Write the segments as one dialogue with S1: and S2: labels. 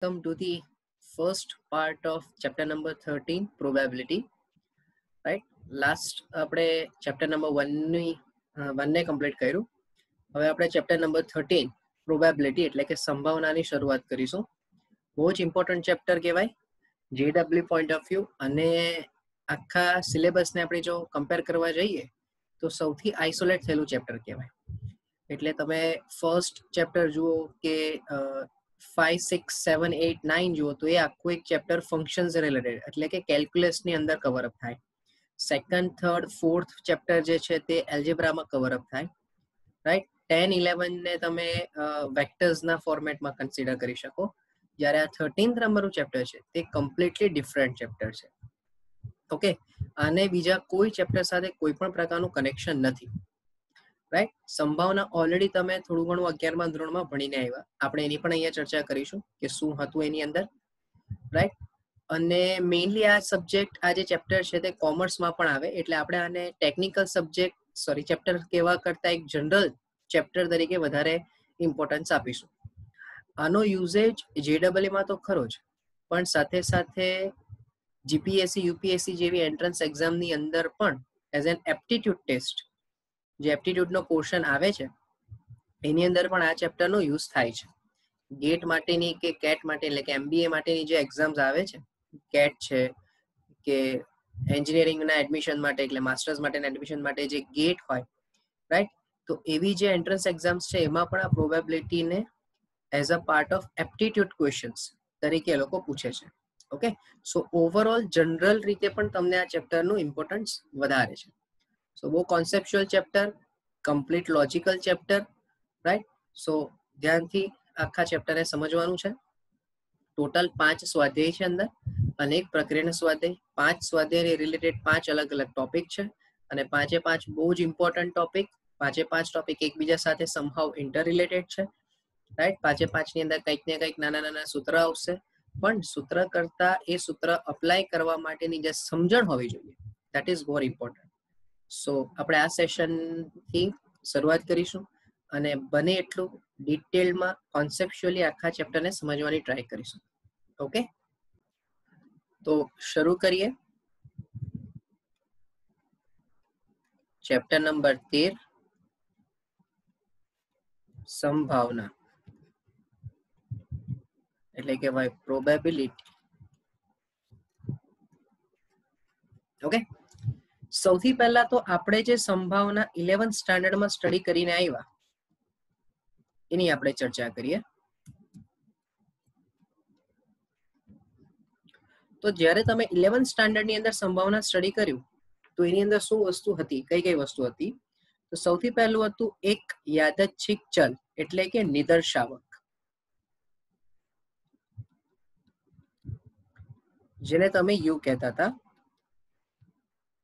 S1: Welcome to the first part of chapter number 13 probability. Right, last આપણે chapter number 1 ને complete કર્યું. હવે આપણે chapter number 13 probability એટલે કે સંભાવનાની શરૂઆત કરીશું. બહુ જ ઇમ્પોર્ટન્ટ ચેપ્ટર કહેવાય JW પોઈન્ટ ઓફ વ્યૂ, અને આખા સિલેબસને આપણે જો કમ્પેર કરવા જઈએ તો સૌથી આઇસોલેટ થયેલું ચેપ્ટર કહેવાય. એટલે તમે ફર્સ્ટ ચેપ્ટર જુઓ કે 5, 6, 7, 8, 9 જુઓ તો એ આખું એક ચેપ્ટર ફંક્શન્સ રિલેટેડ એટલે કે કેલ્ક્યુલસની અંદર કવરઅપ થાય. સેકન્ડ, થર્ડ, ફોર્થ ચેપ્ટર જે છે તે એલ્જેબ્રામાં કવરઅપ થાય. રાઈટ, 10, 11 ને તમે વેક્ટર્સના ફોર્મેટમાં કન્સિડર કરી શકો. જ્યારે આ 13th નંબરનું ચેપ્ટર છે તે કમ્પ્લીટલી ડિફરન્ટ ચેપ્ટર છે. ઓકે, આને બીજા કોઈ ચેપ્ટર સાથે કોઈ પણ પ્રકારનું કનેક્શન નથી. રાઈટ, સંભાવના ઓલરેડી તમે થોડું ઘણું 11મા ધોરણમાં ભણીને આવ્યા. આપણે એની પણ અહીંયા ચર્ચા કરીશું કે શું હતું એની અંદર. રાઈટ, અને મેઇનલી આ સબ્જેક્ટ આ જે ચેપ્ટર છે તે કોમર્સમાં પણ આવે, એટલે આપણે આને ટેકનિકલ ચેપ્ટર કહેવા કરતા એક જનરલ ચેપ્ટર તરીકે વધારે ઇમ્પોર્ટન્સ આપીશું. આનો યુઝેજ JEE તો ખરો જ, પણ સાથે સાથે જીપીએસસી, યુપીએસસી જેવી એન્ટ્રન્સ એક્ઝામની અંદર પણ એઝ એન એપ્ટિટ્યુડ ટેસ્ટ, જે એપ્ટિટ્યુડનો પોર્શન આવે છે એની અંદર પણ આ ચેપ્ટરનો યુઝ થાય છે. ગેટ માટેની કે કેટ માટે એટલે કે MBA માટેની જે એક્ઝામ્સ આવે છે, કેટ છે કે એન્જિનિયરિંગના એડમિશન માટે એટલે માસ્ટર્સ માટેના એડમિશન માટે જે ગેટ હોય, રાઈટ, તો એવી જે એન્ટ્રન્સ એક્ઝામ્સ છે એમાં પણ આ પ્રોબેબિલિટીને as a part of aptitude questions તરીકે એ લોકો પૂછે છે. ઓકે, સો ઓવરઓલ જનરલ રીતે પણ તમને આ ચેપ્ટરનું ઇમ્પોર્ટન્સ વધારે છે. સો બહુ conceptual chapter, complete logical chapter. Right, so ધ્યાનથી આખા ચેપ્ટરને સમજવાનું છે. ટોટલ 5 સ્વાધ્યાય છે અંદર અને એક પ્રક્રિયાનો સ્વાધ્યાય. 5 સ્વાધ્યાય રિલેટેડ 5 અલગ અલગ ટોપિક છે અને 5 બહુ જ ઇમ્પોર્ટન્ટ ટોપિક. 5 ટોપિક એકબીજા સાથે સમહાવ ઇન્ટર રિલેટેડ છે. રાઈટ, 5ની અંદર કંઈક ને કંઈક નાના નાના સૂત્ર આવશે, પણ સૂત્ર કરતા એ સૂત્ર અપ્લાય કરવા માટેની જે સમજણ હોવી જોઈએ, દેટ ઇઝ મોર ઇમ્પોર્ટન્ટ. સો આપણે આ સેશનથી શરૂઆત કરીશું અને બને એટલું ડિટેલમાં કોન્સેપ્ચ્યુઅલી આખા ચેપ્ટરને સમજવાની ટ્રાય કરીશું. ઓકે, તો શરૂ કરીએ. ચેપ્ટર નંબર 13, સંભાવના એટલે કે ભાઈ પ્રોબેબિલિટી. ઓકે, સૌથી પહેલા તો આપણે જે સંભાવના 11th સ્ટાન્ડર્ડમાં સ્ટડી કરીને આવ્યા એની આપણે ચર્ચા કરીએ. તો જ્યારે તમે 11th સ્ટાન્ડર્ડની અંદર સંભાવના સ્ટડી કર્યું તો એની અંદર શું વસ્તુ હતી, કઈ કઈ વસ્તુ હતી? તો સૌથી પહેલું હતું એક યાદચ્છિક ચલ એટલે કે નિદર્શાવક, જેને તમે યુ કહેતા હતા,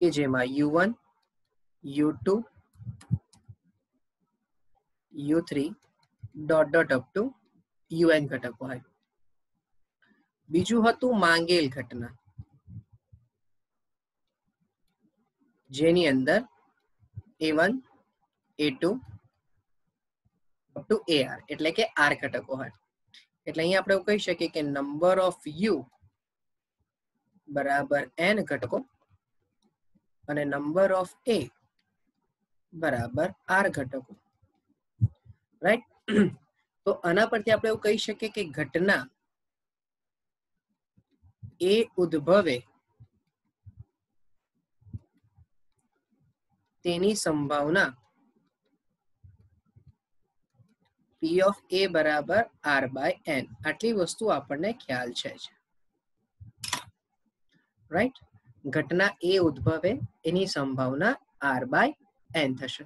S1: કે જેમાં U1, U2, U3 dot dot up to UN ઘટકો હોય. બીજું હતું માંગેલ ઘટના, જેની અંદર A1, A2 up to AR એટલે કે R ઘટકો હોય. એટલે અહીંયા આપણે એવું કહી શકીએ કે નંબર ઓફ U બરાબર N ઘટકો અને નંબર ઓફ A બરાબર R ઘટકો. રાઈટ, તો આના પરથી આપણે એવું કહી શકીએ કે ઘટના એ ઉદ્ભવે તેની સંભાવના P of A બરાબર R/N. આટલી વસ્તુ આપણને ખ્યાલ છે. રાઈટ, ઘટના એ ઉદ્ભવે એની સંભાવના R/N થશે.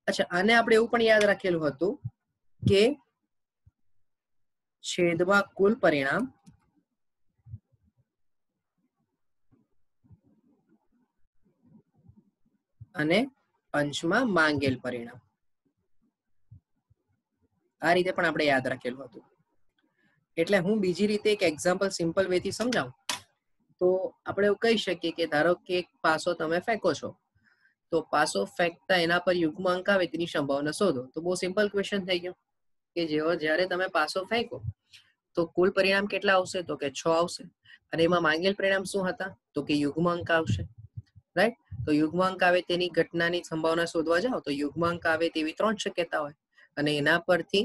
S1: અચ્છા, આને આપણે એવું પણ યાદ રાખેલું હતું કે છેદમાં કુલ પરિણામ અને અંશમાં માંગેલ પરિણામ, આ રીતે પણ આપણે યાદ રાખેલું હતું. એટલે હું બીજી રીતે એક એક્ઝામ્પલ સિમ્પલ વે થી સમજાવું તો આપણે એવું કહી શકીએ કે ધારો કે એક પાસો તમે ફેંકો છો, તો પાસો ફેંકતા એના પર યુગ્મ અંક આવે તેની સંભાવના શોધો. તો બહુ સિમ્પલ ક્વેશ્ચન થઈ ગયો કે જ્યારે તમે પાસો ફેંકો તો કુલ પરિણામ કેટલા આવશે? તો કે 6 આવશે. અને એમાં માંગેલ પરિણામ શું હતા? તો કે યુગ્માંક આવશે, રાઈટ? તો યુગ્માંક આવે તેની ઘટનાની સંભાવના શોધવા જાઓ તો યુગ્માંક આવે તેવી 3 શક્યતા હોય અને એના પરથી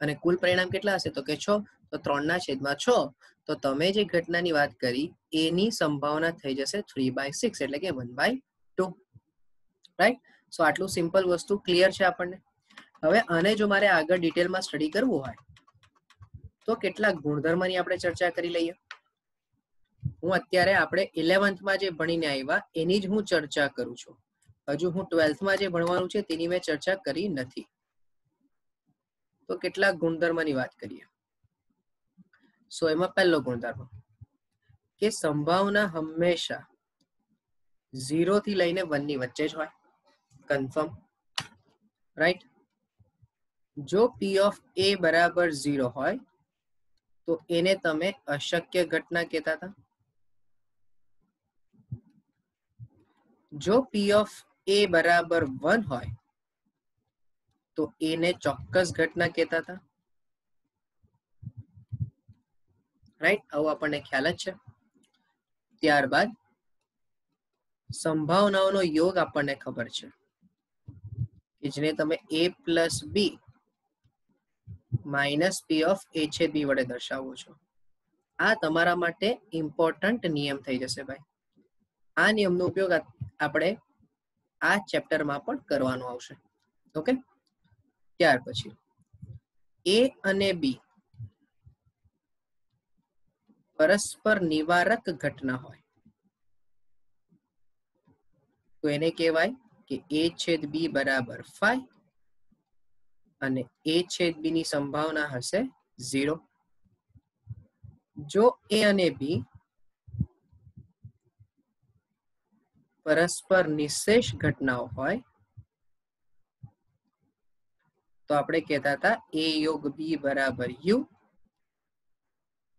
S1: અને કુલ પરિણામ કેટલા હશે? તો કે 6. તો 3/6. તો તમે જે ઘટનાની વાત કરી એની સંભાવના થઈ જશે 3/6 એટલે કે 1/2, રાઈટ? સો આટલું સિમ્પલ વસ્તુ ક્લિયર છે આપણને. હવે આને જો મારે આગળ ડિટેલમાં સ્ટડી કરવું હોય તો કેટલાક ગુણધર્મની આપણે ચર્ચા કરી લઈએ. હું અત્યારે આપણે 11th જે ભણીને આવ્યા એની જ હું ચર્ચા કરું છું. હજુ હું 12th જે ભણવાનું છે તેની મેં ચર્ચા કરી નથી. તો કેટલાક ગુણધર્મની વાત કરીએ. સો એમાં પહેલો ગુણધર્મ કે સંભાવના હંમેશા 0 થી લઈને 1 ની વચ્ચે જ હોય. Confirm, right? જો P ઓફ A બરાબર 0 હોય તો એને તમે અશક્ય ઘટના કહેતા હતા. જો P ઓફ A બરાબર 1 હોય તો એને ચોક્કસ ઘટના કહેતા હતા, રાઈટ? આવું આપણને ખ્યાલ જ છે. ત્યારબાદ સંભાવનાઓનો યોગ આપણને ખબર છે કે જેને તમે A plus B minus P of A છેદ B વડે દર્શાવો છો. આ તમારા માટે ઇમ્પોર્ટન્ટ નિયમ થઈ જશે ભાઈ. આ નિયમનો ઉપયોગ આપણે આ ચેપ્ટરમાં પણ કરવાનો આવશે. ઓકે? ત્યાર પછી A અને B પરસ્પર નિવારક ઘટના હોય તો એને કહેવાય કે A છેદ B બરાબર 5 અને A છેદ B ની સંભાવના હશે 0. જો A અને B પરસ્પર નિશેષ ઘટનાઓ હોય તો આપણે કહેતા હતા A યોગ B બરાબર U,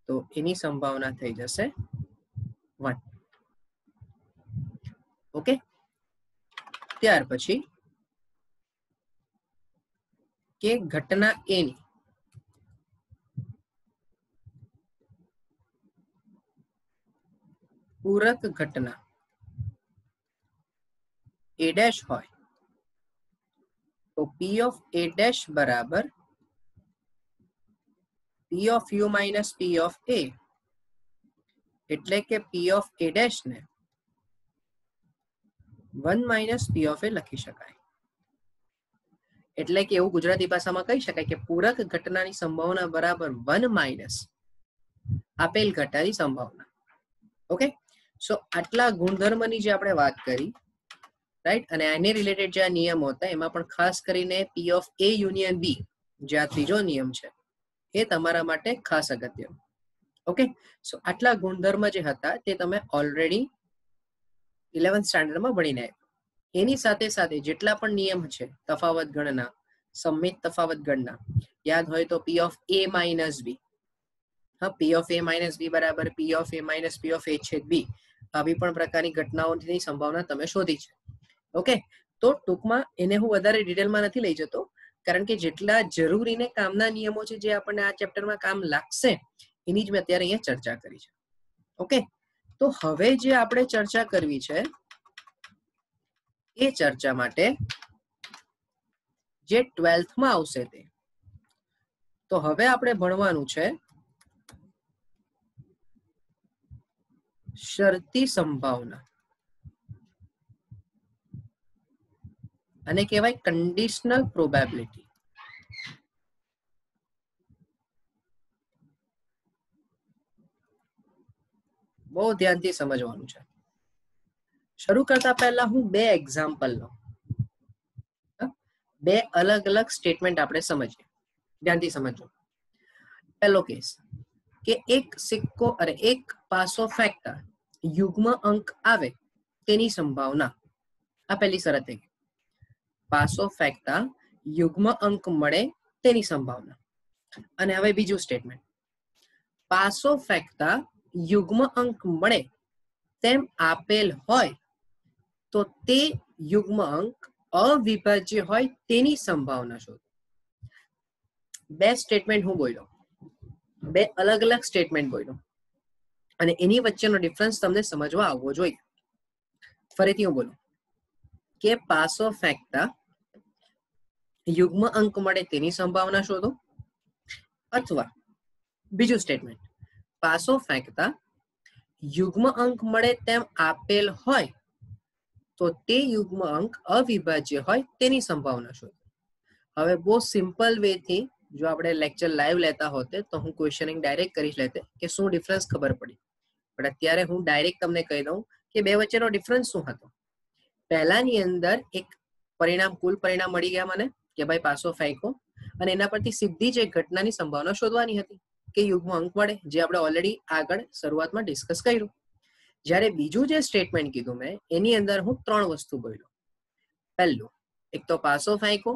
S1: તો એની સંભાવના થઈ જશે 1. ઓકે? ત્યાર પછી કે ઘટના A ની પૂરક ઘટના A ડેશ હોય તો P ઓફ A ડેશ બરાબર P of U minus P of A, એટલે કે P ઓફ A ડેશ ને 1 માઇનસ P ઓફ A લખી શકાય. એટલે કે એવું ગુજરાતી ભાષામાં કહી શકાય કે પૂરક ઘટનાની સંભાવના બરાબર 1 માઇનસ આપેલ ઘટનાની સંભાવના. ઓકે? સો આટલા ગુણધર્મની જે આપણે વાત કરી, રાઈટ? અને આને રિલેટેડ જે નિયમો હતા એમાં પણ ખાસ કરીને P of A union B જે આ ત્રીજો નિયમ છે એ તમારા માટે ખાસ અગત્ય. ઓકે? સો આટલા ગુણધર્મ જે હતા તે તમે ઓલરેડી 11th સ્ટાન્ડર્ડમાં ભણીને આવ્યા. એની સાથે સાથે જેટલા પણ નિયમ છે, તફાવત ગણના, સંમિત તફાવત ગણના, યાદ હોય તો P of A minus B, હા, P of A minus B બરાબર P of A minus P of A છેદ B, આવી પણ પ્રકારની ઘટનાઓની સંભાવના તમે શોધી છે. ઓકે? તો ટૂંકમાં એને હું વધારે ડિટેલમાં નથી લઈ જતો કારણ કે જેટલા જરૂરી ને કામના નિયમો છે જે આપણને આ ચેપ્ટરમાં કામ લાગશે એની જ મેં અત્યારે અહીંયા ચર્ચા કરી છે. ઓકે? તો હવે જે આપણે ચર્ચા કરવી છે એ ચર્ચા માટે જે 12th આવશે તે, તો હવે આપણે ભણવાનું છે શરતી સંભાવના, અને કહેવાય કન્ડિશનલ પ્રોબેબિલિટી. બહુ ધ્યાનથી સમજવાનું છે. શરૂ કરતા પહેલા હું 2 એક્ઝામ્પલ લઉં. 2 અલગ અલગ સ્ટેટમેન્ટ આપણે સમજીએ. ધ્યાનથી સમજો. પહેલો કેસ કે એક સિક્કો અને એક પાસો ફેંકતા યુગ્મ અંક આવે તેની સંભાવના. આ પહેલી શરત થઈ. પાસો ફેંકતા યુગ્મ અંક મળે તેની સંભાવના. અને હવે બીજું સ્ટેટમેન્ટ, પાસો ફેંકતા યુગ્મ અંક મળે તેમ આપેલ હોય તો તે યુગ્મ અંક અવિભાજ્ય હોય તેની સંભાવના શોધો. 2 સ્ટેટમેન્ટ હું બોલ્યો. બે અલગ અલગ સ્ટેટમેન્ટ બોલ્યો અને એની વચ્ચેનો ડિફરન્સ તમને સમજવા આવવો જોઈએ. ફરીથી હું બોલું કે પાસો ફેંકતા યુગ્મ અંક મળે તેની સંભાવના શોધો, અથવા બીજું સ્ટેટમેન્ટ પાસો ફેંકતા યુગ્મ અંક મળે તેમ આપેલ હોય તો તે યુગ્મ અંક અવિભાજ્ય હોય તેની સંભાવના શોધો. હવે બહુ સિમ્પલ વે થી જો આપણે લેક્ચર લાઈવ લેતા હોતે તો હું ક્વેશ્ચનિંગ ડાયરેક્ટ કરી લેતે કે શું ડિફરન્સ ખબર પડી, પણ અત્યારે હું ડાયરેક્ટ તમને કહી દઉં કે બે વચ્ચેનો ડિફરન્સ શું હતો. પહેલાની અંદર એક પરિણામ, કુલ પરિણામ મળી ગયા મને કે ભાઈ પાસો ફેંકો, અને એના પરથી સીધી જ એક ઘટનાની સંભાવના શોધવાની હતી કે યુગ્મ અંક મળે, જે આપણે ઓલરેડી આગળ શરૂઆતમાં ડિસ્કસ કર્યું. જ્યારે બીજું જે સ્ટેટમેન્ટ કીધું મેં એની અંદર હું 3 વસ્તુ બોલ્યો. પહેલું, એક તો પાસો ફેંકો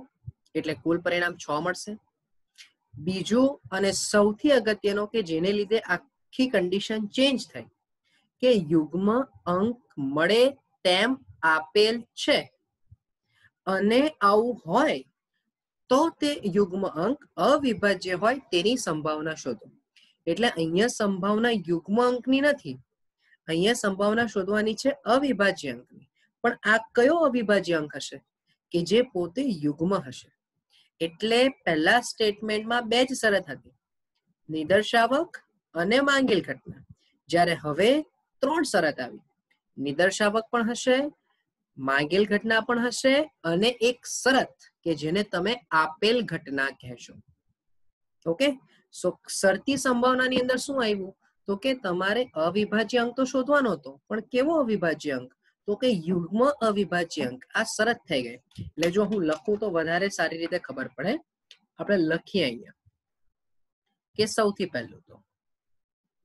S1: એટલે કુલ પરિણામ 6 મળશે. બીજું અને સૌથી અગત્યનો કે જેને લીધે આખી કન્ડિશન ચેન્જ થઈ કે યુગ્મ અંક મળે તેમ આપેલ છે અને આવું હોય તો તે યુગ્મ અંક અવિભાજ્ય હોય તેની સંભાવના શોધો. એટલે અહીંયા સંભાવના યુગ્મ અંકની નથી, અહીંયા સંભાવના શોધવાની છે અવિભાજ્ય અંકની. પણ આ કયો અવિભાજ્ય અંક હશે કે જે પોતે યુગ્મ હશે? એટલે પહેલા સ્ટેટમેન્ટમાં બે જ શરત હતી, નિદર્શાવક અને માંગેલ ઘટના. જ્યારે હવે 3 શરત આવી, નિદર્શાવક પણ હશે, માંગેલ ઘટના પણ હશે અને એક શરત કે જેને તમે આપેલ ઘટના કહેશો. ઓકે, સો શરતી સંભાવનાની અંદર શું આવ્યું તો કે તમારે અવિભાજ્ય અંક તો શોધવાનો હતો, પણ કેવો અવિભાજ્ય અંક તો કે યુગ્મ અવિભાજ્ય અંક. આ શરત થઈ ગઈ. એટલે જો હું લખું તો વધારે સારી રીતે ખબર પડે. આપણે લખીએ અહીંયા કે સૌથી પહેલું તો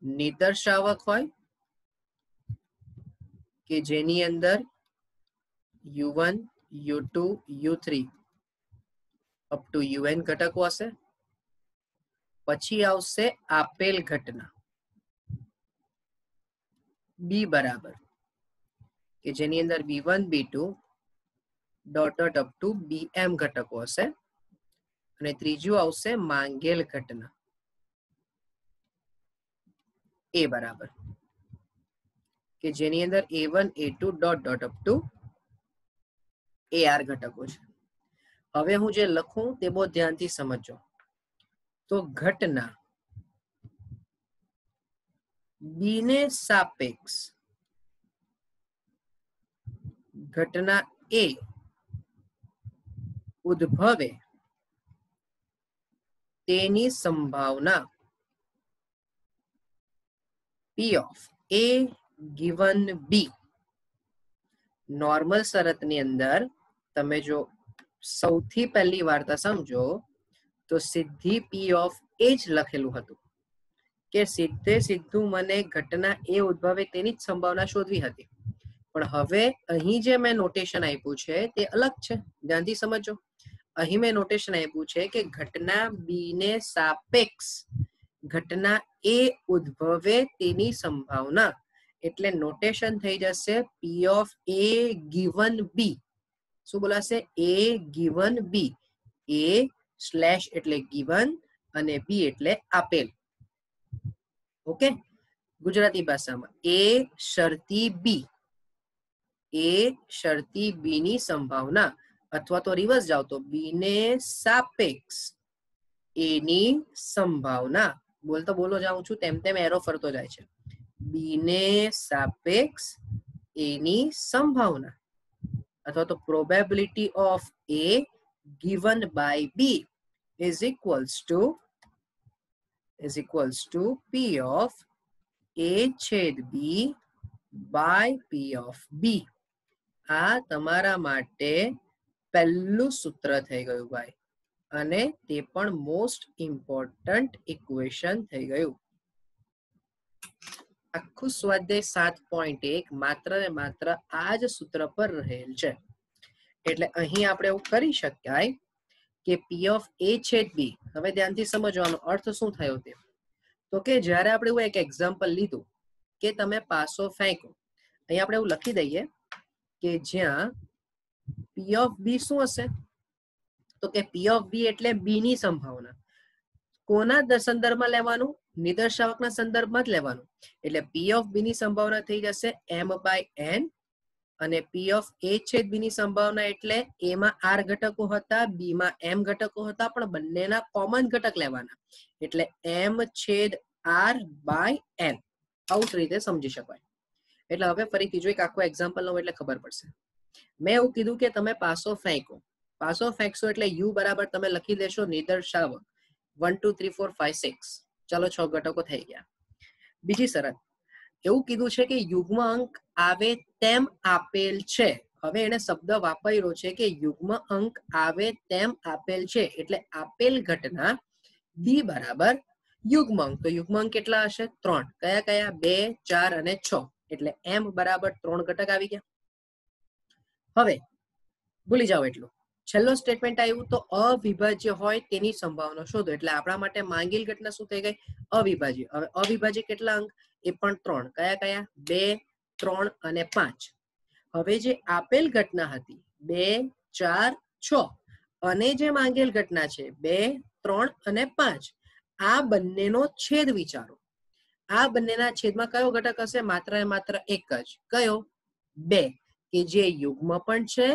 S1: નિદર્શાવક હોય કે જેની અંદર u1 u2 u3 up to un ઘટકો હશે. પછી આવશે આપેલ ઘટના b બરાબર કે જેની અંદર b1 b2 dot dot up to bm ઘટકો હશે. અને ત્રીજું આવશે માંગેલ ઘટના a બરાબર કે જેની અંદર a1 a2 dot dot up to ar ઘટકો છે. હવે હું જે લખું તે બહુ ધ્યાનથી સમજો. તો ઘટના બી ને સાપેક્ષ ઘટના એ ઉદ્ભવે તેની સંભાવના p of a given b. Normal શરતની અંદર તમે જો સૌથી પહેલી વાર્તા સમજો તો સીધી p of a જ લખેલું હતું કે સીધે સીધું મને ઘટના એ ઉદ્ભવે તેની જ સંભાવના શોધવી હતી. પણ હવે અહીં જે મેં નોટેશન આપ્યું છે તે અલગ છે, ધ્યાનથી સમજો. અહીં મેં નોટેશન આપ્યું છે કે ઘટના બી ને સાપેક્ષ ઘટના એ ઉદ્ભવે તેની સંભાવના. એટલે નોટેશન થઈ જશે p of a given b. શું બોલાશે? a given b. a slash એટલે given અને b એટલે આપેલ. ઓકે, ગુજરાતી ભાષામાં a શરતી b, a શરતી b ની સંભાવના, અથવા તો રિવર્સ જાવ તો b ને સાપેક્ષ a ની સંભાવના. બોલતો બોલો જાઉં છું તેમ તેમ એરો ફરતો જાય છે. b ને સાપેક્ષ a ની સંભાવના અથવા તો probability of a given by b is equals to p of a છેદ b by p of b. આ તમારા માટે પહેલું સૂત્ર થઈ ગયું ભાઈ, અને તે પણ મોસ્ટ ઇમ્પોર્ટન્ટ ઇક્વેશન થઈ ગયું. આખું સ્વાધ્યાય 7.1 માત્ર ને માત્ર આ જ સૂત્ર પર રહેલ છે. એટલે અહીં આપણે એવું કરી શકાય કે p of a છેદ b. હવે ધ્યાનથી સમજવાનો અર્થ શું થયો તે. તો કે જ્યારે આપણે એવું એક એક્ઝામ્પલ લીધું કે તમે પાસો ફેંકો, અહીં આપણે એવું લખી દઈએ કે જ્યાં p of b શું હશે તો કે p of b એટલે b ની સંભાવના. કોના સંદર્ભમાં લેવાનું? નિદર્શાવકના સંદર્ભમાં જ લેવાનું. એટલે પી ઓફ બી ની સંભાવના થઈ જશે m બાય n, અને પી ઓફ એ છેદ બી ની સંભાવના એટલે એ માં આર ઘટકો હતા, બી માં એમ ઘટકો હતા, પણ બંનેના કોમન ઘટક લેવાના, એટલે m છેદ આર બાય n. આવું રીતે સમજી શકાય. એટલે હવે ફરીથી જો એક આખો એક્ઝામ્પલ લઉં એટલે ખબર પડશે. મેં એવું કીધું કે તમે પાસો ફેંકો. પાસો ફેંકશો એટલે યુ બરાબર તમે લખી દેશો નિદર્શાવક 1 2 3 4 5 6. ચાલો 6 ઘટકો થઈ ગયા. બીજી શરત એવું કીધું છે કે યુગ્મ અંક આવે તેમ આપેલ છે. હવે એને શબ્દ વાપર્યો છે કે યુગ્મ અંક આવે તેમ આપેલ છે, એટલે આપેલ ઘટના બી બરાબર યુગ્મ અંક. તો યુગ્મ અંક કેટલા હશે? 3. કયા કયા? 2 4 અને 6. એટલે m બરાબર 3 ઘટક આવી ગયા. હવે ભૂલી જાઓ એટલું. છેલ્લો સ્ટેટમેન્ટ આવ્યું તો અવિભાજ્ય હોય તેની સંભાવના શોધો. એટલે આપણા માટે માંગેલ ઘટના શું થઈ ગઈ? અવિભાજ્ય. હવે અવિભાજ્ય કેટલા અંક? એ પણ 3. કયા કયા? 2 3 અને 5. હવે જે આપેલ ઘટના હતી 2 4 6, અને જે માંગેલ ઘટના છે 2 3 અને 5, આ બંનેનો છેદ વિચારો. આ બંનેના છેદમાં કયો ઘટક હશે? માત્ર ને માત્ર એક જ. કયો? 2, કે જે યુગ્મ પણ છે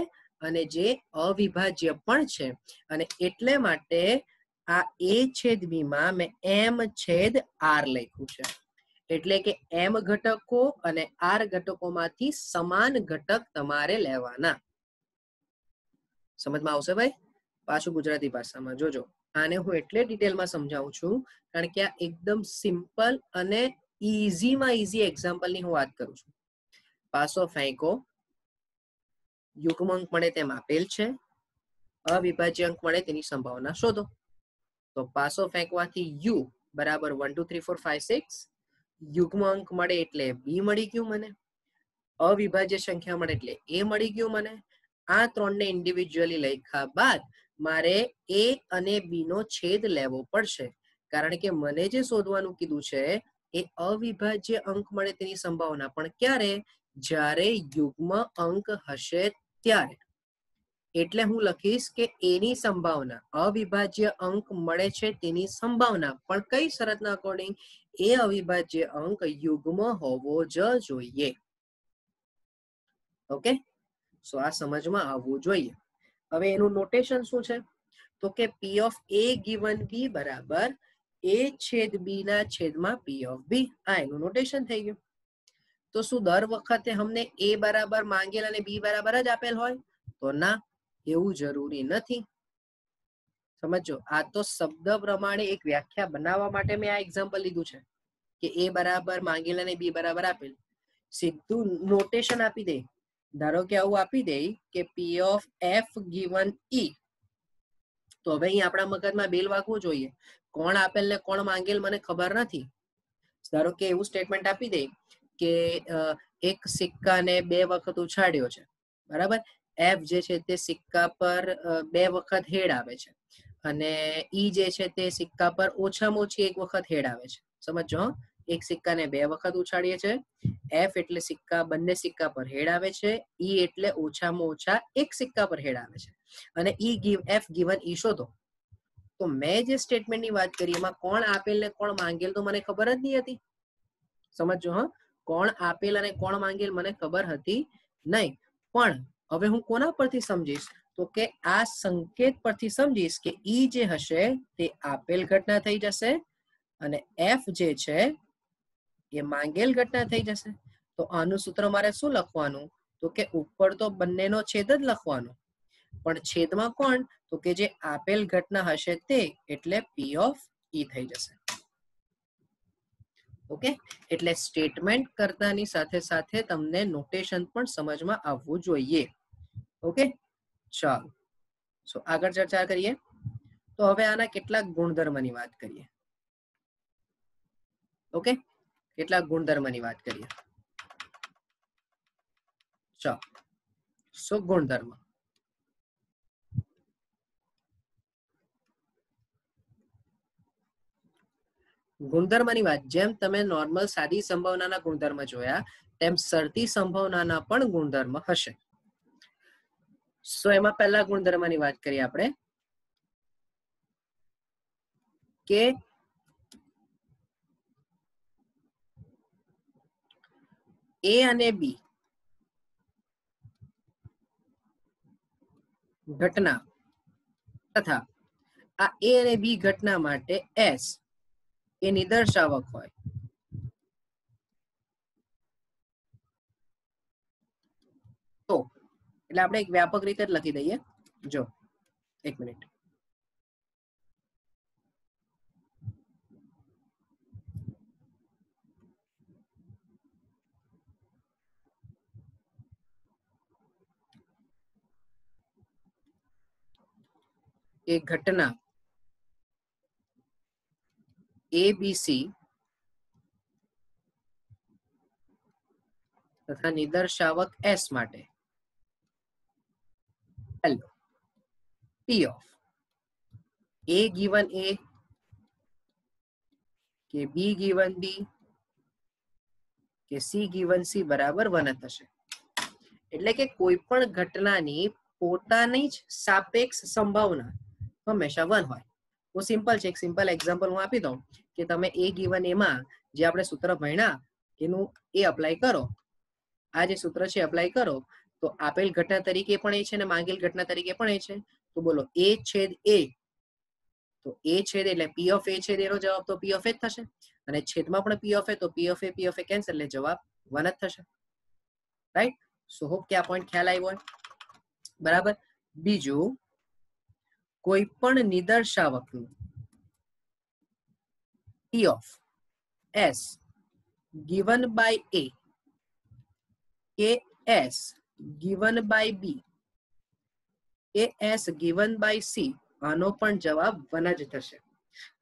S1: અને જે અવિભાજ્ય પણ છે. અને એટલે માટે આ એ છેદ બી માં મેં m છેદ r લખ્યું છે. એટલે કે m ઘટકો અને r ઘટકોમાંથી સમાન ઘટક તમારે લેવાના. સમજમાં આવશે ભાઈ? પાછું ગુજરાતી ભાષામાં જોજો. આને હું એટલે ડિટેલમાં સમજાવું છું કારણ કે આ એકદમ સિમ્પલ અને ઈઝીમાં ઈઝી એક્ઝામ્પલની હું વાત કરું છું. પાસો ફેંકો, યુગ્મ અંક મળે તેમ આપેલ છે, અવિભાજ્ય અંક મળે તેની સંભાવના શોધો. તો પાસો ફેંકવાથી u બરાબર 1 2 3 4 5 6, યુગ્મ અંક મળે એટલે બી મળી ગયું મને, અવિભાજ્ય સંખ્યા મળે એટલે એ મળી ગયું મને. આ ત્રણને ઇન્ડિવિડ્યુઅલી લખ્યા બાદ મારે એ અને બી નો છેદ લેવો પડશે, કારણ કે મને જે શોધવાનું કીધું છે એ અવિભાજ્ય અંક મળે તેની સંભાવના. પણ ક્યારે? જ્યારે યુગ્મ અંક હશે ત્યારે. એટલે હું લખીશ કે એની સંભાવના, અવિભાજ્ય અંક મળે છે તેની સંભાવના, પણ કઈ શરતના અકોર્ડિંગ? એ અવિભાજ્ય અંક યુગ્મ હોવો જ જોઈએ. ઓકે, સો આ સમજમાં આવવું જોઈએ. હવે એનું નોટેશન શું છે? તો કે P of A given B બરાબર એ છેદ બી ના છેદમાં પી ઓફ બી. આ એનું નોટેશન થઈ ગયું. તો શું દર વખતે અમને એ બરાબર માંગેલ અને બી બરાબર જ આપેલ હોય? તો ના, એવું જરૂરી નથી. સમજો, આ તો શબ્દ પ્રમાણે એક વ્યાખ્યા બનાવવા માટે મેં આ એક્ઝામ્પલ લીધું છે કે એ બરાબર માંગેલ અને બી બરાબર આપેલ. સીધું નોટેશન આપી દે. ધારો કે આવું આપી દે કે પી ઓફ એફ ગિવન ઈ. તો હવે અહીં આપણા મગજમાં બેલ વાગવું જોઈએ. કોણ આપેલ ને કોણ માંગેલ મને ખબર નથી. ધારો કે એવું સ્ટેટમેન્ટ આપી દે કે એક સિક્કાને 2 વખત ઉછાળ્યો છે, બરાબર. એફ જે છે તે સિક્કા પર 2 વખત હેડ આવે છે, અને ઈ જે છે તે સિક્કા પર ઓછામાં ઓછી 1 વખત હેડ આવે છે. સમજો, એક સિક્કાને 2 વખત ઉછાળીએ છે. એફ એટલે સિક્કા, બંને સિક્કા પર હેડ આવે છે. ઈ એટલે ઓછામાં ઓછા 1 સિક્કા પર હેડ આવે છે. અને ઈ ગીવ એફ ગિવન ઈ શોધો. તો મેં જે સ્ટેટમેન્ટની વાત કરી એમાં કોણ આપેલ ને કોણ માંગેલ તો મને ખબર જ નહીં હતી. સમજો, હા, કોણ આપેલ અને કોણ માંગેલ મને ખબર હતી નહીં. પણ હવે હું કોના પરથી સમજીશ? તો કે આ સંકેત પરથી સમજીશ કે ઈ જે હશે તે આપેલ ઘટના થઈ જશે અને એફ જે છે એ માંગેલ ઘટના થઈ જશે. તો આનું સૂત્ર મારે શું લખવાનું? તો કે ઉપર તો બંનેનો છેદ જ લખવાનો, પણ છેદમાં કોણ? તો કે જે આપેલ ઘટના હશે તે, એટલે પી ઓફ ઈ થઈ જશે. ઓકે, એટલે સ્ટેટમેન્ટ કરતાની સાથે સાથે તમને નોટેશન પણ સમજમાં આવવું જોઈએ. ઓકે, ચાલો, સો આગળ ચર્ચા કરીએ. તો હવે આના કેટલાક ગુણધર્મની વાત કરીએ. ઓકે, કેટલાક ગુણધર્મની વાત કરીએ. ચાલો, સો ગુણધર્મ. ગુણધર્મની વાત, જેમ તમે નોર્મલ સાદી સંભાવનાના ગુણધર્મ જોયા તેમ શરતી સંભાવનાના પણ ગુણધર્મ હશે. સો એમાં પહેલા ગુણધર્મની વાત કરીએ આપણે. કે A અને B ઘટના તથા આ A અને B ઘટના માટે S એ નિદર્શાવક હોય તો એટલે આપણે એક વ્યાપક રીતે જ લખી દઈએ. જો એક મિનિટ, એ ઘટના ABC તથા નિદર્શાવક S માટે hello P of A given A કે B given B કે C given C બરાબર 1 થશે. એટલે કે કોઈ પણ ઘટનાની પોતાની જ સાપેક્ષ સંભાવના હંમેશા 1 હોય. બહુ સિમ્પલ છે. એક સિમ્પલ એક્ઝામ્પલ હું આપી દઉં કે તમે A given A માં જે આપણે સૂત્ર ભણ્યા એનું એ અપ્લાય કરો. આ જે સૂત્ર છે અપ્લાય કરો તો આપેલ ઘટના તરીકે પણ એ છે અને માંગેલ ઘટના તરીકે પણ એ છે. તો બોલો A છેદ A, તો A છેદ એટલે P of A છેદ એનો જવાબ તો P of A જ થશે અને છેદમાં પણ P of A, તો P of A કેન્સલ એટલે જવાબ 1 જ થશે. રાઈટ? સો હોપ કે આ પોઈન્ટ ખ્યાલ આવ્યો હોય. બરાબર. બીજું, કોઈ પણ નિદર્શાવકનું P of S given by A કે S given by B કે S given by C આનો પણ જવાબ 1 જ થશે.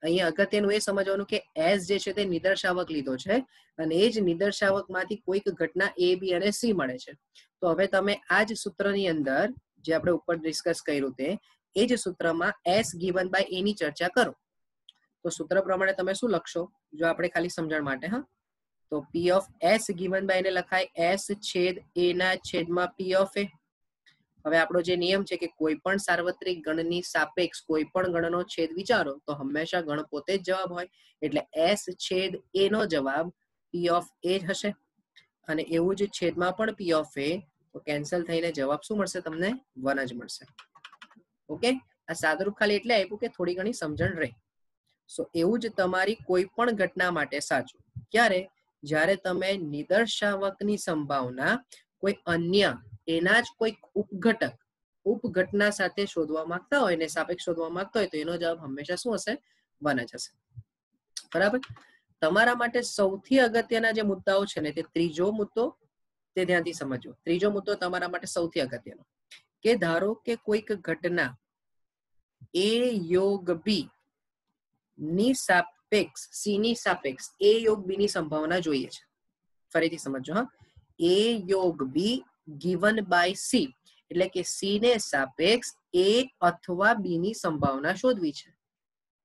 S1: અહીંયા અગત્યનું એ સમજવાનું કે S જે છે તે નિદર્શાવક લીધો છે અને એ જ નિદર્શાવકમાંથી કોઈક ઘટના A, B અને C મળે છે. તો હવે તમે આ જ સૂત્રની અંદર જે આપણે ઉપર ડિસ્કસ કર્યું તે એ જ સૂત્રમાં S given by A ની ચર્ચા કરો. તો સૂત્ર પ્રમાણે તમે શું લખશો? જો આપણે ખાલી સમજણ માટે, હા, તો P of S given by ને લખાય S છેદ A ના છેદમાં P of A. હવે આપણો જે નિયમ છે કે કોઈ પણ સાર્વત્રિક ગણની સાપેક્ષ કોઈ પણ ગણનો છેદ વિચારો તો હંમેશા ગણ પોતે જ જવાબ હોય. એટલે S છેદ A નો જવાબ P of A હશે અને એવું જ છેદમાં પણ P of A, તો કેન્સલ થઈને જવાબ શું મળશે? તમને 1 જ મળશે. ઓકે, આ સાદુરૂપ ખાલી એટલે આપ્યું કે થોડી ઘણી સમજણ રહે. સો એવું જ તમારી કોઈ પણ ઘટના માટે સાચું. ક્યારે? જ્યારે તમે નિદર્શાવકની સંભાવના કોઈ અન્ય એના જ કોઈ ઉપઘટના સાથે શોધવા માંગતા હોય ને સાપેક્ષ શોધવા માંગતા હોય તો એનો જવાબ હંમેશા શું હશે? 1 જ હશે. બરાબર. તમારા માટે સૌથી અગત્યના જે મુદ્દાઓ છે ને તે ત્રીજો મુદ્દો, તે ધ્યાનથી સમજો. ત્રીજો મુદ્દો તમારા માટે સૌથી અગત્યનો કે ધારો કે કોઈક ઘટના A યોગ B ની સાપેક્ષ C ની સાપેક્ષ A યોગ B ની સંભાવના જોઈએ છે. ફરીથી સમજો, હા. A યોગ B given by C એટલે કે C ને સાપેક્ષ A અથવા B ની સંભાવના શોધવી છે.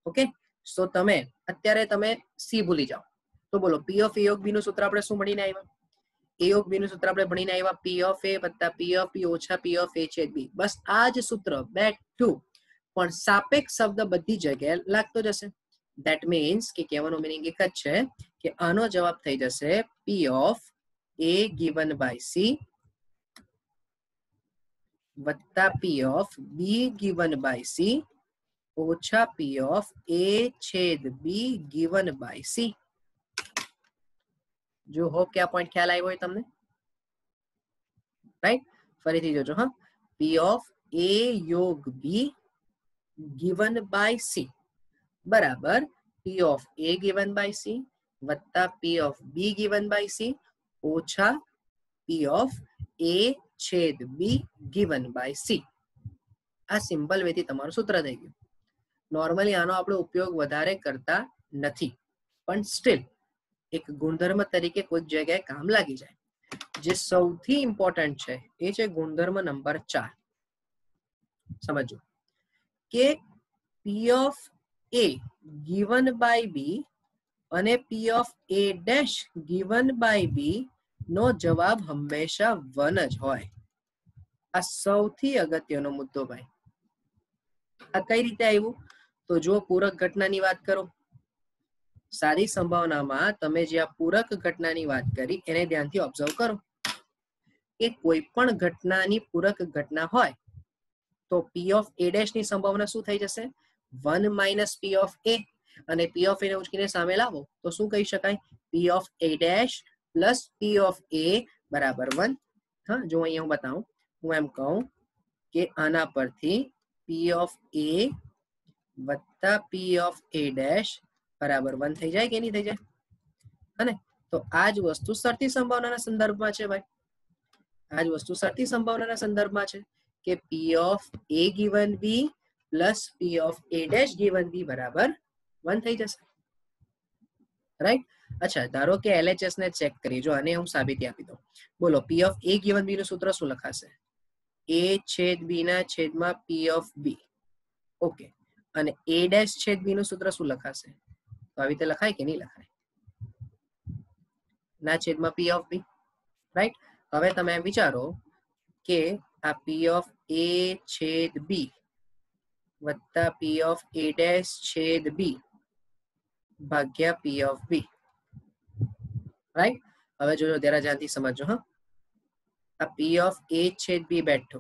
S1: ઓકે, સો તમે અત્યારે તમે C ભૂલી જાઓ તો બોલો P of A યોગ B નું સૂત્ર આપણે શું ભણીને આવ્યા? A યોગ B નું સૂત્ર આપણે ભણીને આવ્યા P of A વત્તા P of B ઓછા P of A છેદ B. બસ આ જ સૂત્ર બેક ટુ, પણ સાપેક્ષ શબ્દ બધી જગ્યાએ લાગતો જશે. ધેટ મીન્સ કે કહેવાનો મીનિંગ એક જ છે કે આનો જવાબ થઈ જશે P of A given by C વત્તા P of B given by C ઓછા P of A છેદ B given by C. જો હોપ કે આ પોઈન્ટ ખ્યાલ આવ્યો હોય તમને. રાઈટ? ફરીથી જોજો, હા. P of A યોગ B given by C બરાબર P of A given by C વત્તા P of B given by C ઓછા P of A છેદ B given by C. આ સિમ્પલ વેથી તમારું સૂત્ર થઈ ગયું. નોર્મલી આનો આપણે ઉપયોગ વધારે કરતા નથી, પણ સ્ટીલ એક ગુણધર્મ તરીકે કોઈક જગ્યાએ કામ લાગી જાય. જે સૌથી ઇમ્પોર્ટન્ટ છે એ છે ગુણધર્મ નંબર 4. સમજો કે P of A given by B અને P of A dash given by B નો જવાબ હંમેશા 1 જ હોય. આ સૌથી અગત્યનો મુદ્દો ભાઈ. આ કઈ રીતે આવ્યું? તો જો પૂરક ઘટનાની વાત કરો, સાદી સંભાવનામાં તમે જે આ પૂરક ઘટનાની વાત કરી એને ધ્યાનથી ઓબ્ઝર્વ કરો કે કોઈ પણ ઘટનાની પૂરક ઘટના હોય તો પી ઓફ એ ડેશ ની સંભાવના શું થઈ જશે? 1 માઇનસ પી ઓફ એ, અને પી ઓફ એ ને ઉચકીને સામે લાવો તો શું કહી શકાય? P of A dash plus P of A બરાબર 1. હા, જો અહીંયા હું બતાવું, હું એમ કહું કે આના પરથી પી ઓફ એ વત્તા પી ઓફ એ ડેશ બરાબર 1 થઈ જાય કે નહીં થઈ જાય? અને તો આ જ વસ્તુ શરતી સંભાવનાના સંદર્ભમાં છે ભાઈ. આ જ વસ્તુ શરતી સંભાવનાના સંદર્ભમાં છે કે P of A given B plus P of A dash given B બરાબર 1 થઈ જશે, રાઈટ? અચ્છા, ધારો કે LHS ને ચેક કરી, જો આને હું સાબિતી આપી દઉં. બોલો, પી ઓફ એ ગિવન બી નું સૂત્ર શું લખાશે? a છેદ b ના છેદમાં પી ઓફ બી. ઓકે, અને a ડેશ છેદ b નું સૂત્ર શું લખાશે? તો આવી રીતે લખાય કે નહીં લખાય? ના છેદમાં પી ઓફ બી, રાઈટ? હવે તમે એમ વિચારો કે આ પી ઓફ એ છેદ બી વત્તા પી ઓફ એ ડેશ છેદ બી ભાગ્યા પી ઓફ બી, રાઈટ? હવે જોજો, જરા ધ્યાનથી સમજો. હા, આ પી ઓફ એ છેદ બી બેઠો.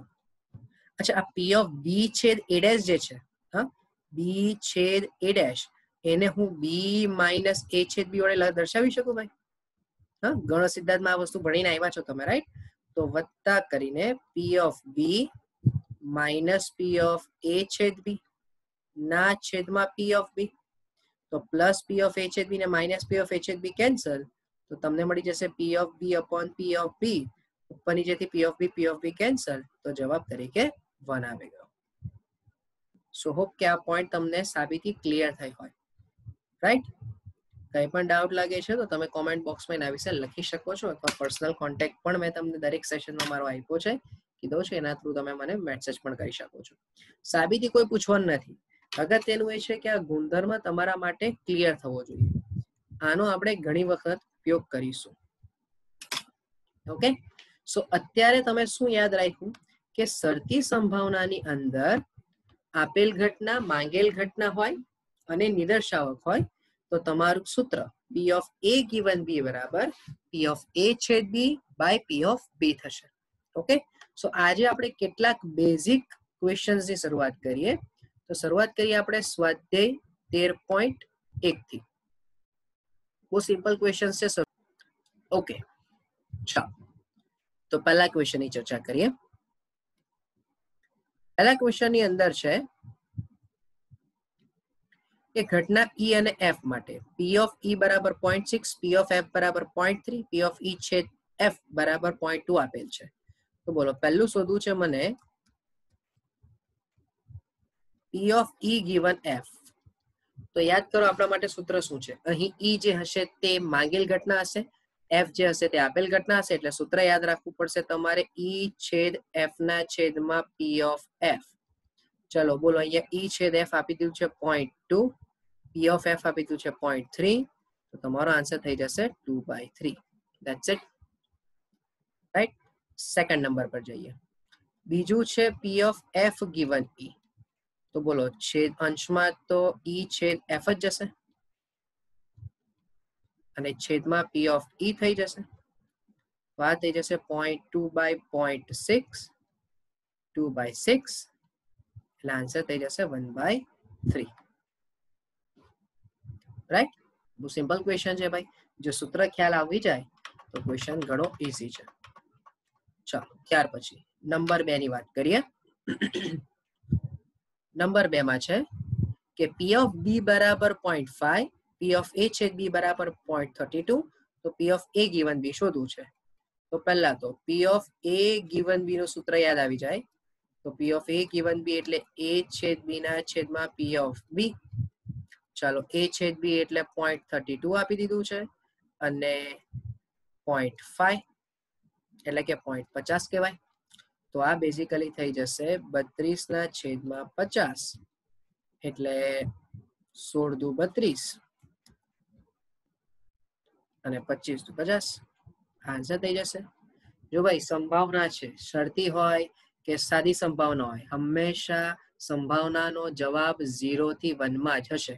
S1: અચ્છા, આ પી ઓફ બી છેદ એ ડેશ જે છે, હા, બી છેદ એ ડેશ, એને હું બી માઇનસ એ છેદ બી વડે દર્શાવી શકું ભાઈ? હા, ગણ સિદ્ધાંતમાં આ વસ્તુ ભણીને આવ્યા છો તમે, રાઈટ? તો વત્તા કરીને P of B minus P of A છેદ બી ના છેદમાં પી ઓફ બી, તો પ્લસ પી ઓફ એ છેદ બી ને માઇનસ પી ઓફ એ છેદ બી કેન્સલ, તો તમને મળી જશે P of B upon P of B. ઉપર નીચેથી પી ઓફ બી કેન્સલ, તો જવાબ તરીકે 1 આવી ગયો. સો હોપ કે આ પોઈન્ટ તમને સાબિતી ક્લિયર થઈ હોય, રાઈટ? કંઈ પણ ડાઉટ લાગે છે તો તમે કોમેન્ટ બોક્સમાં એના વિશે લખી શકો છો, અથવા પર્સનલ કોન્ટેક્ટ પણ મેં તમને દરેક સેશનમાં મારો આપ્યો છે, કીધો છે, એના થ્રુ તમે મને મેસેજ પણ કરી શકો છો. સાબિતી કોઈ પૂછવાનું નથી, અગત્યનું એ છે કે આ ગુણધર્મ તમારા માટે ક્લિયર થવો જોઈએ. આનો આપણે ઘણી વખત ઉપયોગ કરીશું. ઓકે, સો અત્યારે તમે શું યાદ રાખ્યું કે શરતી સંભાવનાની અંદર આપેલ ઘટના માંગેલ ઘટના હોય અને નિદર્શાવક હોય તો તમારું સૂત્ર પી ઓફ એ ગિવન બી બરાબર પી ઓફ એ છેદ બી બાય પી ઓફ બી થશે. ઓકે, સો આજે આપણે કેટલાક બેઝિક ક્વેશ્ચન્સની શરૂઆત કરીએ. તો શરૂઆત કરીએ આપણે સ્વાધ્યાય 13.1 થી. બહુ સિમ્પલ ક્વેશ્ચન છે. ઓકે, ચાલો તો પહેલા ક્વેશ્ચનની ચર્ચા કરીએ. પહેલા ક્વેશ્ચનની અંદર છે કે ઘટના ઈ અને એફ માટે પી ઓફ ઈ બરાબર 0.6, પી ઓફ એફ બરાબર 0.3, પી ઓફ ઈ છેદ એફ બરાબર 0.2 આપેલ છે. તો બોલો, પહેલું શોધવું છે મને પી ઓફ ઈ ગિવન એફ. તો યાદ કરો આપણા માટે સૂત્ર શું છે? અહીં ઈ જે હશે તે માંગેલ ઘટના હશે, એફ જે હશે તે આપેલ ઘટના હશે, એટલે સૂત્ર યાદ રાખવું પડશે તમારે ઈ છેદ એફ ના છેદમાં પી ઓફ એફ. ચલો બોલો, અહીંયા ઈ છેદ એફ આપી દીધું છે 0.2, પી ઓફ એફ આપી દીધું છે 0.3, તો તમારો આન્સર થઈ જશે 2/3. That's it, right? Second number પર જઈએ. બીજું છે પી ઓફ એફ ગિવન ઈ. તો બોલો, છેદ અંશમાં તો ઈ છેદ એફ જ જશે અને છેદમાં પી ઓફ ઈ થઈ જશે. તો આ થઈ જશે 0.2/0.6, 2/6, એટલે આન્સર થઈ જશે 1/3. રાઈટ? બહુ સિમ્પલ ક્વેશ્ચન છે ભાઈ. જો સૂત્ર ખ્યાલ આવી જાય તો ક્વેશ્ચન ઘણો ઈઝી છે. ચાલો ત્યાર પછી નંબર 2 ની વાત કરીએ. નંબર 2 માં છે કે પી ઓફ બી બરાબર 0.5, પી ઓફ એ છેદ બી બરાબર 0.32, તો પી ઓફ એ ગિવન બી શોધવું છે. તો પહેલા તો પી ઓફ એ ગિવન બી નું સૂત્ર યાદ આવી જાય. તો પી ઓફ એ ગિવન બી એટલે એ છેદ બી ના છેદમાં પી ઓફ બી. ચાલો, એ છેદ બી એટલે 0.32 આપી દીધું છે અને 0.5 એટલે કે 0.50 કહેવાય. તો આ બેઝિકલી થઈ જશે 32 ના છેદમાં 50, એટલે 16 દુ 32 અને 25 દુ 50. આન્સર થઈ જશે. જો ભાઈ સંભાવના છે, શરતી હોય કે સાદી સંભાવના હોય, હંમેશા સંભાવનાનો જવાબ 0 થી 1 માં જ હશે,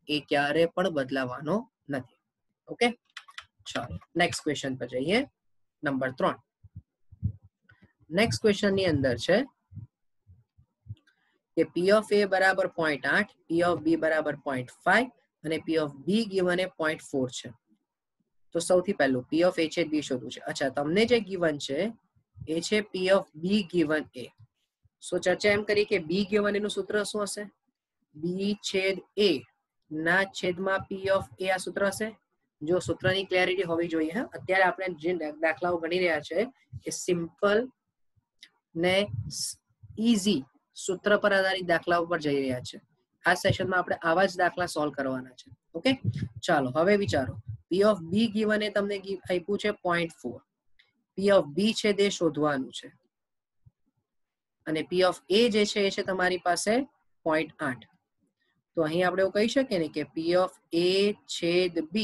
S1: એ ક્યારે પણ બદલાવાનો નથી. ઓકે, ચાલો નેક્સ્ટ ક્વેશ્ચન પર જઈએ. નંબર 3. નેક્સ્ટ ક્વેશ્ચન ની અંદર છે કે P of A બરાબર 0.8, P of B બરાબર 0.5 અને P of B given એ 0.4 છે. તો સૌથી પહેલું P of A છેદ B શોધવું છે. અચ્છા, તમને જે given છે એ છે P of B given A. સો ચર્ચા એમ કરી કે B given એનું સૂત્ર શું હશે? B છેદ A ના છેદમાં P of A આ સૂત્ર હશે. જો સૂત્રની ક્લેરિટી હોવી જોઈએ. હા, અત્યારે આપણે જે દાખલાઓ ગણી રહ્યા છે એ સિમ્પલ ને ઈઝી સૂત્ર પર આધારિત દાખલાઓ પર જઈ રહ્યા છે. આ સેશનમાં આપણે આવા જ દાખલા સોલ્વ કરવાના છે. ઓકે, ચાલો હવે વિચારો. P of B given એ તમને આપ્યું છે 0.4. P of B છે તે શોધવાનું છે અને P of A જે છે એ છે તમારી પાસે 0.8. તો અહીં આપણે એવું કહી શકીએ ને કે P of A છેદ B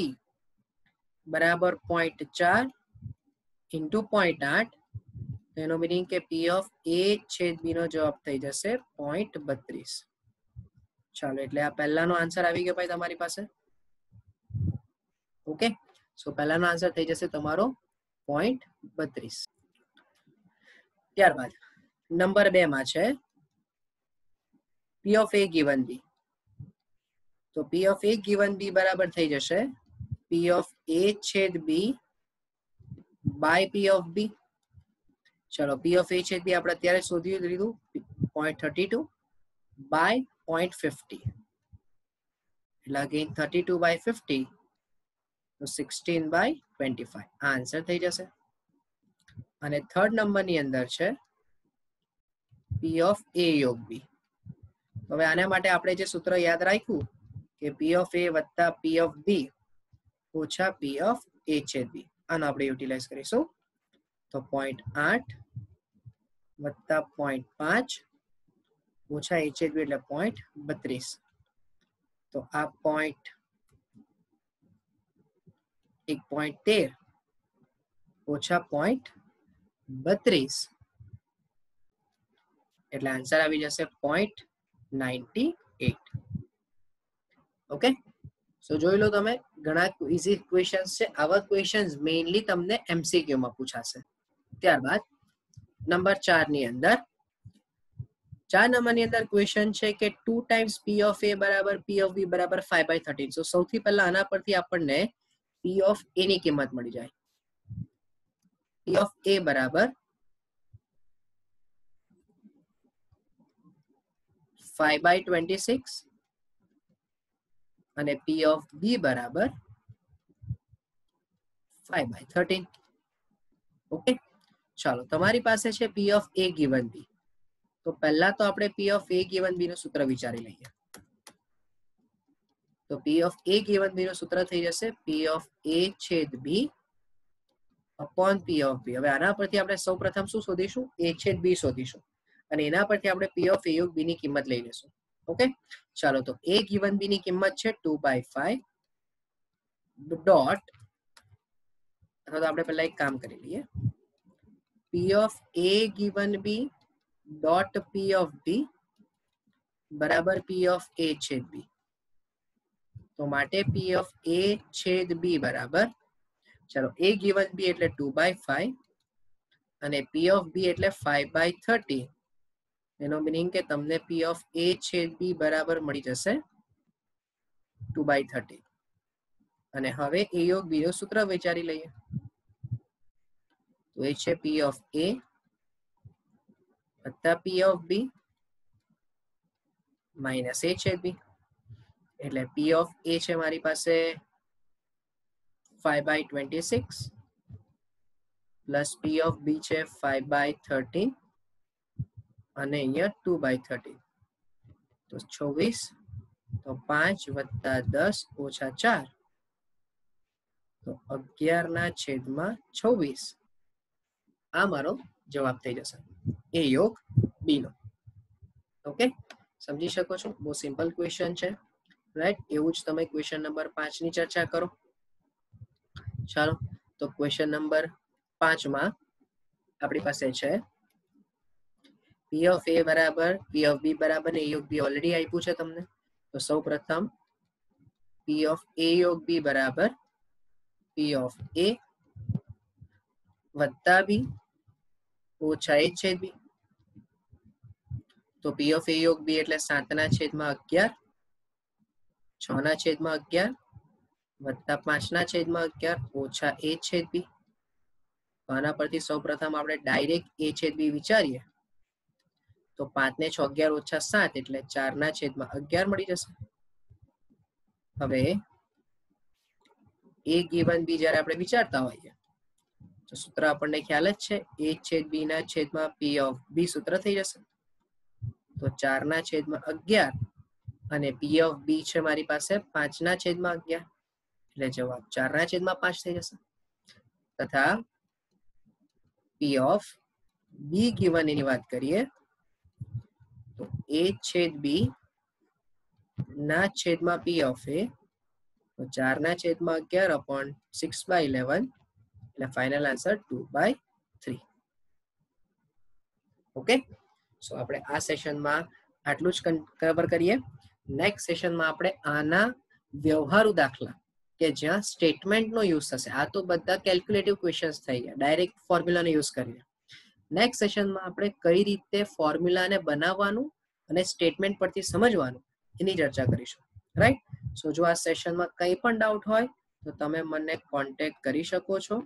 S1: બરાબર 0.4 ઇન્ટુ 0.8. એનો મીનિંગ કે P of A છેદ B નો જવાબ થઈ જશે 0.32. ચાલો, એટલે આ પહેલાનો આન્સર આવી ગયો ભાઈ તમારી પાસે. ઓકે, સો પહેલાનો આન્સર થઈ જશે તમારો 0.32. ત્યારબાદ નંબર 2 માં છે P of A given B. તો P of A given B બરાબર થઈ જશે P of A છેદ B by P of B. ચલો, P of A છેદ B આપણે અત્યારે શોધી લીધું 0.32 by 0.50. એટલે અગેન 32 by 50 તો 16 by 25 આ આન્સર થઈ જશે. અને થર્ડ નંબરની અંદર છે P of A યોગ B. હવે આના માટે આપણે જે સૂત્ર યાદ રાખ્યું કે P of A વત્તા P of B ઓછા P of A છેદ B, આનો આપણે યુટિલાઇઝ કરીશું. તો 0.8 વત્તા 0.5 ઓછા A છેદ B એટલે 0.32. તો આ 1.13 ઓછા 0.32 એટલે આન્સર આવી જશે 0.98. ઓકે, સો જોઈ લો તમે, ઘણા ઈઝી ક્વેશ્ચન્સ છે. આવા ક્વેશ્ચન્સ મેઇનલી તમને MCQ માં પૂછાશે. ત્યારબાદ નંબર 4 ની અંદર 4 નંબરની અંદર ક્વેશ્ચન છે કે 2 times P of A બરાબર P of B બરાબર 5/13. સો સૌથી પહેલા આના પરથી આપણને P of A ની કિંમત મળી જાય. P of A બરાબર 5/26 અને P of B બરાબર 5/13. ઓકે, ચાલો તમારી પાસે છે P of A given B. તો પહેલા તો આપણે P of A given B નું સૂત્ર વિચારી લઈએ. તો P of A given B નું સૂત્ર થઈ જશે P of A છેદ B upon P of B. હવે આના પરથી આપણે સૌપ્રથમ શું શોધીશું? A છેદ B શોધીશું અને એના પરથી આપણે P of A યોગ B ની કિંમત લઈ લેશું. ઓકે, ચાલો તો A given B ની કિંમત છે 2/5 ડોટ, અથવા તો આપણે પહેલા એક કામ કરી લઈએ. P of A given B dot P of B બરાબર P of A છેદ B. તો માટે P of A છેદ B બરાબર, ચાલો A given B એટલે 2/5 અને P of B એટલે 5/30. એનો મીનિંગ કે તમને P of A છેદ B બરાબર મળી જશે 2/30. અને હવે A યોગ B નું સૂત્ર વિચારી લઈએ. તો એ છે P of A વત્તા P of B minus A છેદ B. એટલે P of A છે મારી પાસે 5/26 પ્લસ P of B છે 5/13 અને અહીંયા 2/13. તો 26, તો 5 વત્તા 10 ઓછા 4 તો 11/26. આ મારો જવાબ થઈ જશે A યોગ B નો. ઓકે, સમજી શકો છો, બહુ સિમ્પલ ક્વેશ્ચન છે, રાઈટ? એવું જ તમે ક્વેશ્ચન નંબર 5 ની ચર્ચા કરો. ચાલો, તો ક્વેશ્ચન નંબર 5 માં આપણી પાસે છે P of A બરાબર P of B બરાબર ને A યોગ B ઓલરેડી આપ્યું છે તમને. તો સૌ પ્રથમ P of A યોગ B બરાબર P of A વત્તા B ઓછા A છેદ B. તો P of A યોગ B એટલે 7/11 6/11 વત્તા 5/11 ઓછા A છેદ B. તો આના પરથી સૌ પ્રથમ આપણે ડાયરેક્ટ A છેદ B વિચારીએ તો 5 ને 6 11 ઓછા 7 એટલે 4/11 મળી જશે. હવે A given B જ્યારે આપણે વિચારતા હોઈએ તો સૂત્ર આપણને ખ્યાલ જ છે A છેદ B ના છેદમાં P of B સૂત્ર થઈ જશે. તો 4/11 અને P of B છે મારી પાસે 5/11 એટલે જવાબ 4/5 થઈ જશે. તથા P of B given એની વાત કરીએ તો A છેદ B ના છેદમાં P of A તો 4/11 upon 6/11 એટલે ફાઇનલ આન્સર 2/3. ઓકે, સો આપણે આ સેશનમાં આટલું જ કવર કરીએ. નેક્સ્ટ સેશનમાં આપણે આના વ્યવહારુ દાખલા કે જ્યાં સ્ટેટમેન્ટનો યુઝ થશે. આ તો બધા કેલ્ક્યુલેટિવ ક્વેશ્ચન્સ થઈ ગયા, ડાયરેક્ટ ફોર્મ્યુલાનો યુઝ કરીએ. નેક્સ્ટ સેશનમાં આપણે કઈ રીતે ફોર્મ્યુલાને બનાવવાનું અને સ્ટેટમેન્ટ પરથી સમજવાનું એની ચર્ચા કરીશું. રાઈટ. સો જો આ સેશનમાં કંઈ પણ ડાઉટ હોય તો તમે મને કોન્ટેક્ટ કરી શકો છો.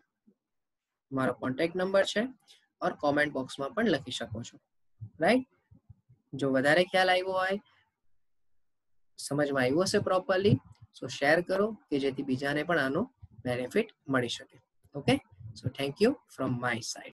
S1: મારો કોન્ટેક્ટ નંબર છે ઓર કોમેન્ટ બોક્સમાં પણ લખી શકો છો. રાઈટ. જો વધારે ખ્યાલ આવ્યો હોય, સમજમાં આવ્યું હશે પ્રોપરલી, સો શેર કરો કે જેથી બીજાને પણ આનો બેનિફિટ મળી શકે. Okay, so thank you from my side.